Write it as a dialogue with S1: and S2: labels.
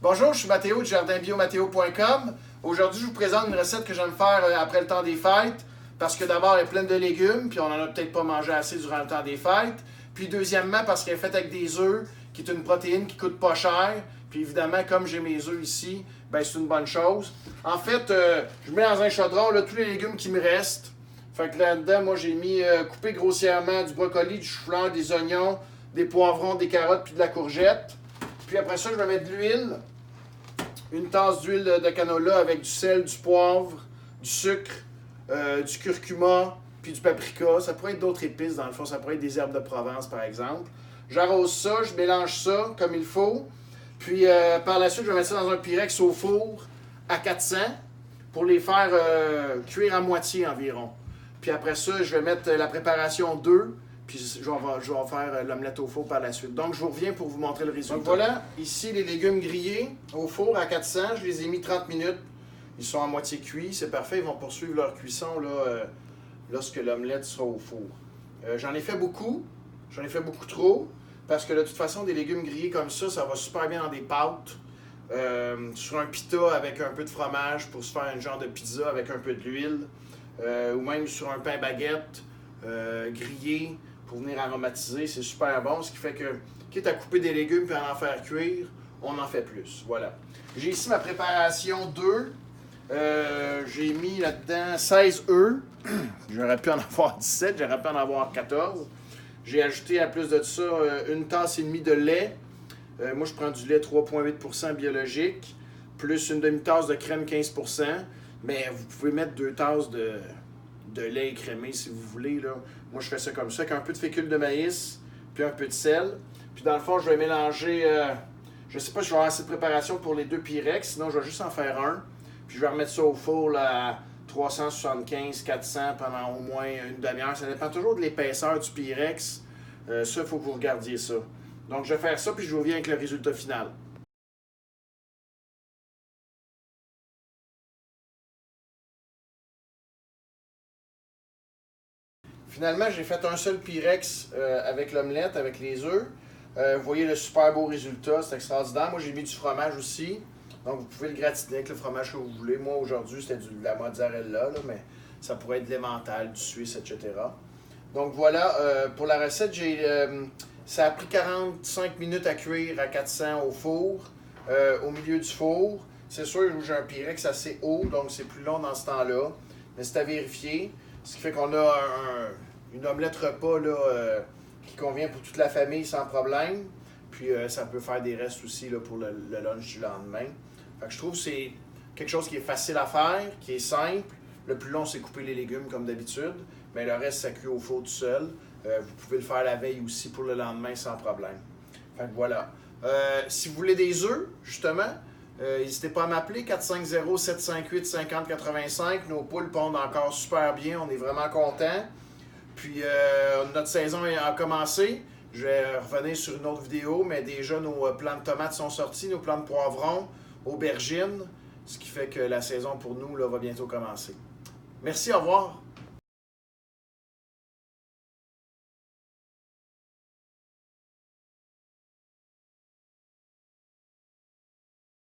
S1: Bonjour, je suis Mathéo du jardinbiomathéo.com. Aujourd'hui, je vous présente une recette que j'aime faire après le temps des fêtes. Parce que d'abord, elle est pleine de légumes, puis on n'en a peut-être pas mangé assez durant le temps des fêtes. Puis deuxièmement, parce qu'elle est faite avec des œufs, qui est une protéine qui coûte pas cher. Puis évidemment, comme j'ai mes œufs ici, ben c'est une bonne chose. En fait, je mets dans un chaudron là, tous les légumes qui me restent. Fait que là-dedans, moi, j'ai mis coupé grossièrement du brocoli, du chou-fleur, des oignons, des poivrons, des carottes, puis de la courgette. Puis après ça, je vais mettre de l'huile. Une tasse d'huile de canola avec du sel, du poivre, du sucre, du curcuma, puis du paprika. Ça pourrait être d'autres épices, dans le fond. Ça pourrait être des herbes de Provence, par exemple. J'arrose ça, je mélange ça comme il faut. Puis par la suite, je vais mettre ça dans un Pyrex au four à 400 pour les faire cuire à moitié environ. Puis après ça, je vais mettre la préparation d'œufs. Puis je vais faire l'omelette au four par la suite. Donc, je vous reviens pour vous montrer le résultat. Donc voilà, ici, les légumes grillés au four à 400. Je les ai mis 30 minutes. Ils sont à moitié cuits. C'est parfait. Ils vont poursuivre leur cuisson là, lorsque l'omelette sera au four. J'en ai fait beaucoup. J'en ai fait beaucoup trop. Parce que de toute façon, des légumes grillés comme ça va super bien dans des pâtes. Sur un pita avec un peu de fromage pour se faire un genre de pizza avec un peu d'huile. Ou même sur un pain baguette grillé. Pour venir aromatiser, c'est super bon, ce qui fait que, quitte à couper des légumes et à en faire cuire, on en fait plus. Voilà. J'ai ici ma préparation d'œufs. J'ai mis là-dedans 16 œufs. J'aurais pu en avoir 17, j'aurais pu en avoir 14. J'ai ajouté à plus de ça une tasse et demie de lait. Moi, je prends du lait 3,8% biologique, plus une demi-tasse de crème 15%. Mais vous pouvez mettre 2 tasses de lait écrémé si vous voulez. Là. Moi, je fais ça comme ça, avec un peu de fécule de maïs, puis un peu de sel. Puis dans le fond, je vais mélanger, je sais pas si je vais avoir assez de préparation pour les 2 Pyrex, sinon je vais juste en faire un. Puis je vais remettre ça au four là, à 375-400 pendant au moins une demi-heure. Ça dépend toujours de l'épaisseur du Pyrex. Ça, il faut que vous regardiez ça. Donc, je vais faire ça, puis je vous reviens avec le résultat final. Finalement, j'ai fait un seul Pyrex avec l'omelette, avec les œufs. Vous voyez le super beau résultat, c'est extraordinaire. Moi, j'ai mis du fromage aussi. Donc, vous pouvez le gratiner avec le fromage que vous voulez. Moi, aujourd'hui, c'était de la mozzarella, là, mais ça pourrait être de l'emmental, du suisse, etc. Donc, voilà. Pour la recette, ça a pris 45 minutes à cuire à 400 au four, au milieu du four. C'est sûr que j'ai un Pyrex assez haut, donc c'est plus long dans ce temps-là. Mais c'est à vérifier. Ce qui fait qu'on a une omelette repas là, qui convient pour toute la famille sans problème. Puis ça peut faire des restes aussi là, pour le lunch du lendemain. Fait que je trouve que c'est quelque chose qui est facile à faire, qui est simple. Le plus long, c'est couper les légumes comme d'habitude. Mais le reste, ça cuit au four tout seul. Vous pouvez le faire la veille aussi pour le lendemain sans problème. Fait que voilà. Si vous voulez des œufs, justement, n'hésitez pas à m'appeler 450-758-5085. Nos poules pondent encore super bien. On est vraiment contents. Puis notre saison a commencé. Je vais revenir sur une autre vidéo, mais déjà nos plants de tomates sont sortis, nos plants de poivrons, aubergines, ce qui fait que la saison pour nous là, va bientôt commencer. Merci, au revoir.